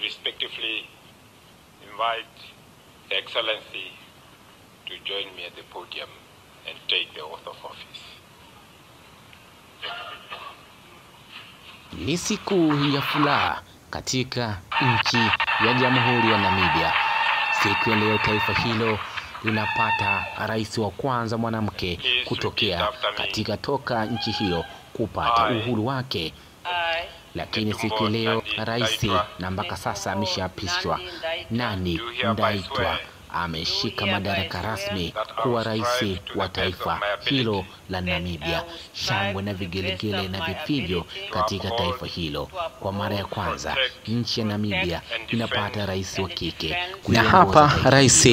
respectively invite Her Excellency to join me at the podium and take the oath of office. Ni siku ya furaha katika nchi ya Jamhuri ya Namibia. Siku ya leo taifa hilo linapata rais wa kwanza mwanamke kutokea katika toka nchi hiyo kupata uhuru wake. Lakini siku ya leo rais na mpaka sasa ameshaapishwa Nandi Ndaitwah ameshika madaraka rasmi kuwa rais wa taifa hilo la Namibia. Shangwe na vigelegele na vifijo katika taifa hilo. Kwa mara ya kwanza nchi ya Namibia inapata rais wa kike. Na hapa rais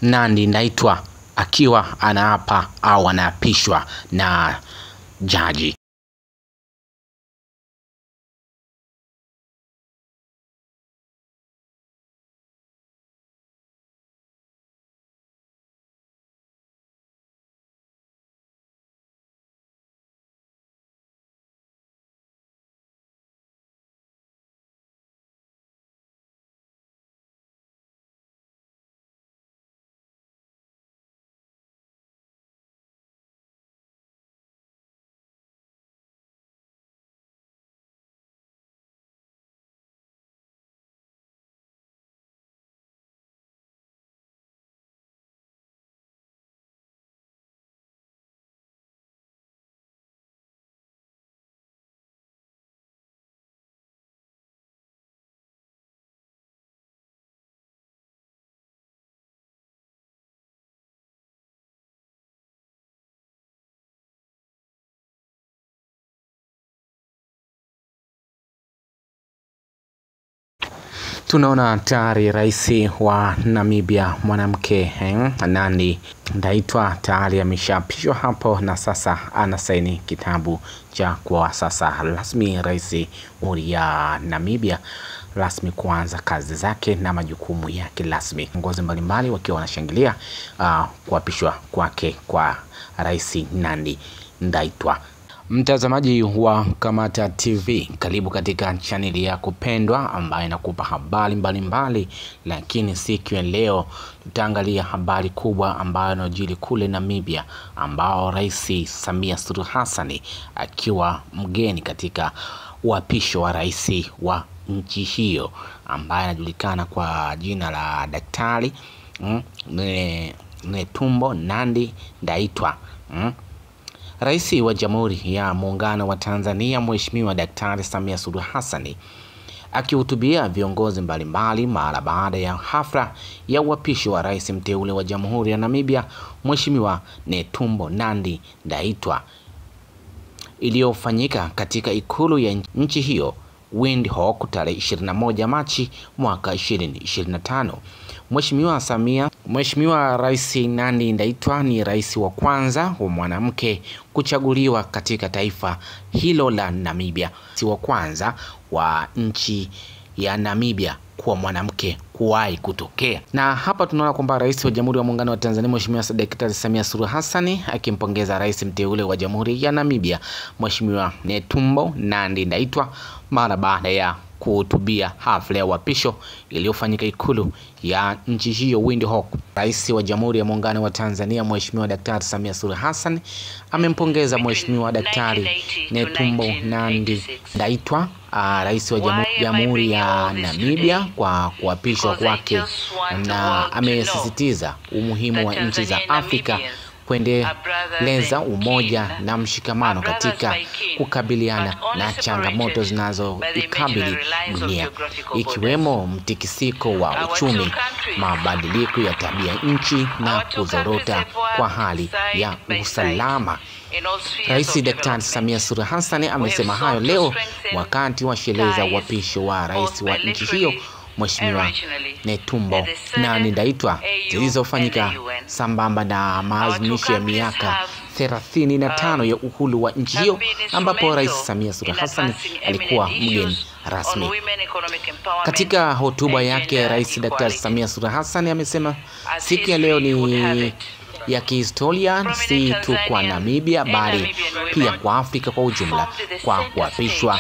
Nandi Ndaitwah akiwa anaapa au anaapishwa na jaji. Tunaona tayari rais wa Namibia mwanamke Nandi Ndaitwah tayari ameshaapishwa hapo na sasa anasaini kitabu cha kwa sasa rasmi rais ya Namibia rasmi kuanza kazi zake na majukumu yake rasmi. Viongozi mbalimbali wakiwa wanashangilia kuapishwa kwake kwa rais Nandi Ndaitwah. Mtazamaji wa Kamata TV, karibu katika chaneli ya kupendwa ambayo inakupa habari mbalimbali, lakini siku ya leo tutaangalia habari kubwa ambayo inajiri kule Namibia, ambao Rais Samia Suluhu Hassan akiwa mgeni katika uapisho wa rais wa nchi hiyo ambaye anajulikana kwa jina la Daktari Netumbo Nandi Ndaitwah. Rais wa Jamhuri ya Muungano wa Tanzania Mheshimiwa Daktari Samia Suluhu Hassan akihutubia viongozi mbalimbali mara baada ya hafla ya uapisho wa rais mteule wa Jamhuri ya Namibia Mheshimiwa Netumbo Nandi Ndaitwah iliyofanyika katika ikulu ya nchi hiyo Windhoek tarehe 21 Machi mwaka 2025. Mheshimiwa Rais Nandi Ndaitwah ni rais wa kwanza wa mwanamke kuchaguliwa katika taifa hilo la Namibia. Si wa kwanza wa nchi ya Namibia kuwa mwanamke kuwahi kutokea. Na hapa tunaona kwamba rais wa Jamhuri ya Muungano wa Tanzania Mheshimiwa Daktari Samia Suluhu Hassan akimpongeza rais mteule wa Jamhuri ya Namibia Mheshimiwa Netumbo Nandi Ndaitwah mara baada ya kuhutubia hafla ya uapisho iliyofanyika ikulu ya nchi hiyo Windhoek. Rais wa Jamhuri ya Muungano wa Tanzania Mheshimiwa Daktari Samia Suluhu Hassan amempongeza Mheshimiwa Daktari Netumbo Nandi Ndaitwah rais wa Jamhuri ya Namibia kwa kuapishwa kwake, na amesisitiza umuhimu wa nchi za Afrika kuendeleza umoja na mshikamano katika kukabiliana na changamoto zinazoikabili dunia, ikiwemo mtikisiko wa uchumi, mabadiliko ya tabia nchi na kuzorota kwa hali ya usalama. Rais Daktari Samia Suluhu Hassan amesema hayo leo wakati wa sherehe za uapisho wa rais wa nchi hiyo Mheshimiwa Netumbo Nandi Ndaitwah zilizofanyika sambamba na maadhimisho ya miaka 35 ya uhuru wa nchi hiyo, ambapo Rais Samia Suluhu Hassan alikuwa mgeni rasmi. Katika hotuba yake, Rais Daktari Samia Suluhu Hassan amesema siku ya leo ni ya kihistoria si tu kwa Namibia bali pia kwa Afrika kwa ujumla, kwa kuapishwa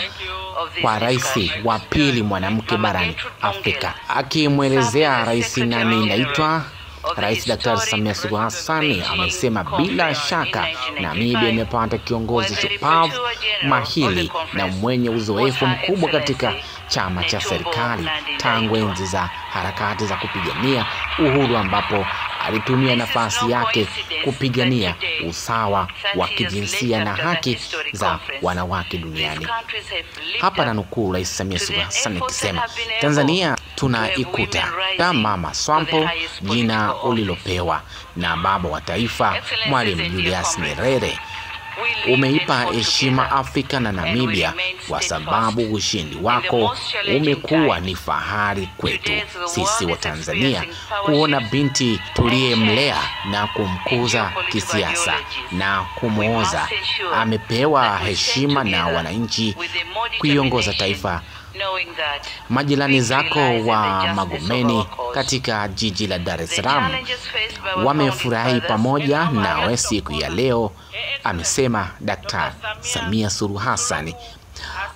kwa rais wa pili mwanamke barani Afrika. Akimwelezea Rais Nandi Ndaitwah, Rais Daktari Samia Suluhu Hassan amesema bila shaka Namibia imepata kiongozi shupavu, mahiri na mwenye uzoefu mkubwa katika chama cha serikali tangu enzi za harakati za kupigania uhuru, ambapo alitumia nafasi yake kupigania usawa wa kijinsia na haki za wanawake duniani. Hapa na nukuu Rais Samia Suluhu Hassan akisema, Tanzania tunaikuta Mama Swampo, jina ulilopewa na baba wa taifa Mwalimu Julius Nyerere. Umeipa heshima Afrika na Namibia kwa sababu ushindi wako umekuwa ni fahari kwetu sisi wa Tanzania kuona binti tuliyemlea na kumkuza kisiasa na kumwoza amepewa heshima na wananchi kuiongoza taifa. Majirani zako wa Magomeni katika jiji la Dar es Salaam wamefurahi pamoja nawe siku ya leo, amesema Daktari Samia Suluhu Hassan.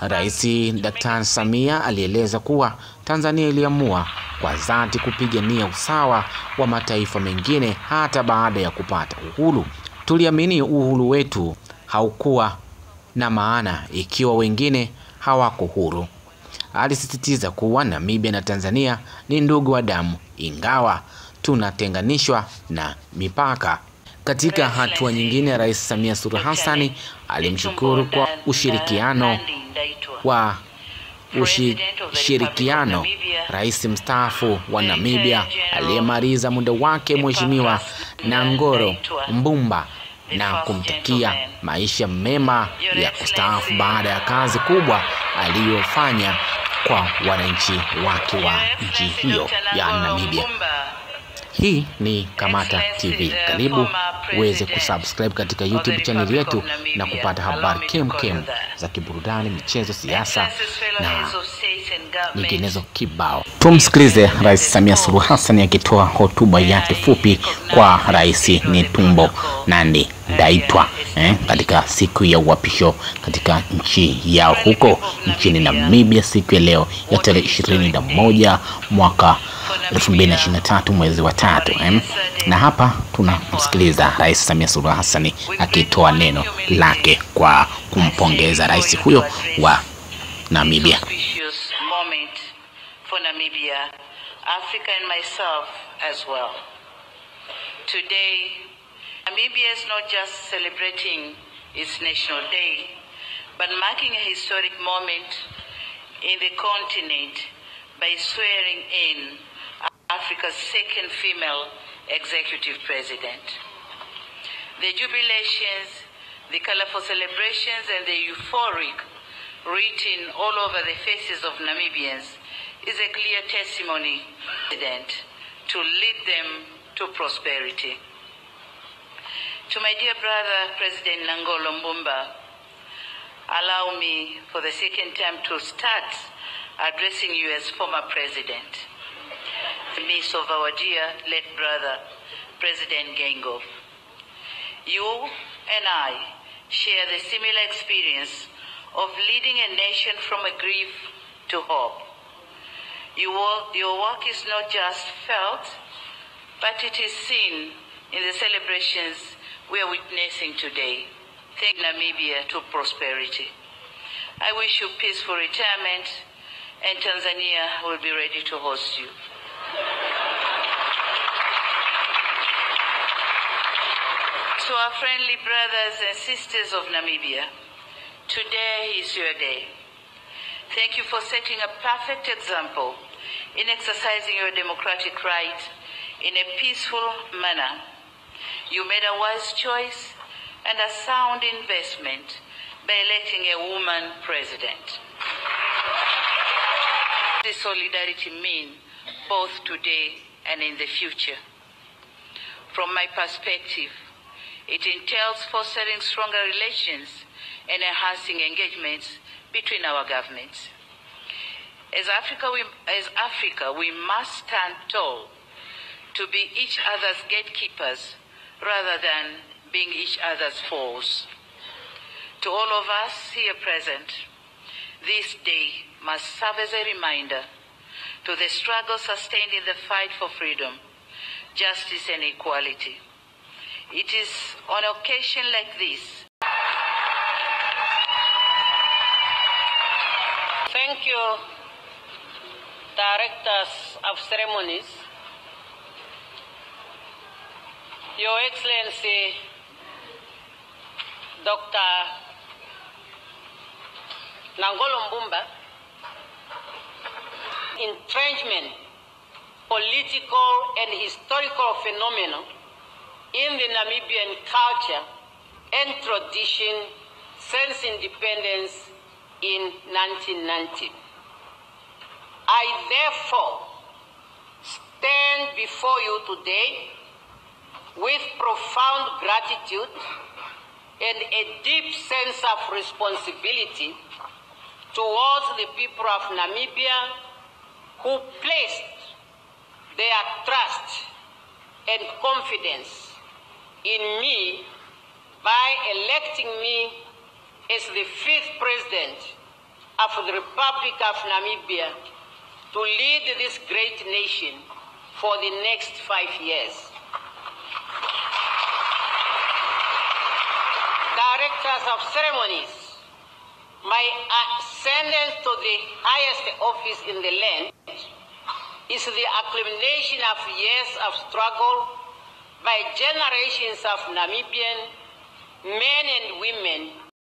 Rais Daktari Samia alieleza kuwa Tanzania iliamua kwa dhati kupigania usawa wa mataifa mengine hata baada ya kupata uhuru. Tuliamini uhuru wetu haukuwa na maana ikiwa wengine hawako huru. Alisisitiza kuwa Namibia na Tanzania ni ndugu wa damu ingawa tunatenganishwa na mipaka. Katika hatua nyingine, Rais Samia Suluhu Hassan alimshukuru kwa ushirikiano Rais mstaafu wa Namibia aliyemaliza muda wake Mheshimiwa Nangolo Mbumba na kumtakia maisha mema ya kustaafu baada ya kazi kubwa aliyofanya kwa wananchi wake wa nchi hiyo ya Namibia. Hii ni Kamata TV. Karibu uweze kusubscribe katika YouTube channel yetu na kupata habari kemkem za kiburudani, michezo, siasa na nyinginezo kibao. Tumsikilize Rais Samia Suluhu Hassan akitoa hotuba yake fupi kwa Rais Netumbo Nandi Ndaitwah katika siku ya uapisho katika nchi yao huko nchini Namibia siku ya leo ya tarehe 21 mwaka 2023 mwezi wa 3. Na hapa tunamsikiliza Rais Samia Suluhu Hassan akitoa neno lake kwa kumpongeza rais huyo wa Namibia. For Namibia, Africa and myself as well. Today, Namibia is not just celebrating its National Day, but marking a historic moment in the continent by swearing in Africa's second female executive president. The jubilations, the colorful celebrations, and the euphoric written all over the faces of Namibians is a clear testimony to lead them to prosperity. To my dear brother, President Nangolo Mbumba, allow me for the second time to start addressing you as former president, the midst of our dear late brother, President Geingob. You and I share the similar experience of leading a nation from a grief to hope. Your work is not just felt, but it is seen in the celebrations we are witnessing today. Take Namibia to prosperity. I wish you peaceful retirement, and Tanzania will be ready to host you. To our friendly brothers and sisters of Namibia, today is your day. Thank you for setting a perfect example in exercising your democratic right in a peaceful manner. You made a wise choice and a sound investment by electing a woman president. What does solidarity mean both today and in the future? From my perspective, it entails fostering stronger relations and enhancing engagements between our governments. As Africa, we must stand tall to be each other's gatekeepers rather than being each other's foes. To all of us here present, this day must serve as a reminder to the struggle sustained in the fight for freedom, justice, and equality. It is on an occasion like this. Thank you, Directors of Ceremonies, Your Excellency, Dr. Nangolo Mbumba. Entrenchment, political and historical phenomenon in the Namibian culture and tradition since independence in 1990. I therefore stand before you today with profound gratitude and a deep sense of responsibility towards the people of Namibia who placed their trust and confidence in me by electing me as the 5th President of the Republic of Namibia to lead this great nation for the next 5 years. Directors of Ceremonies, my ascendance to the highest office in the land is the accumulation of years of struggle by generations of Namibian men and women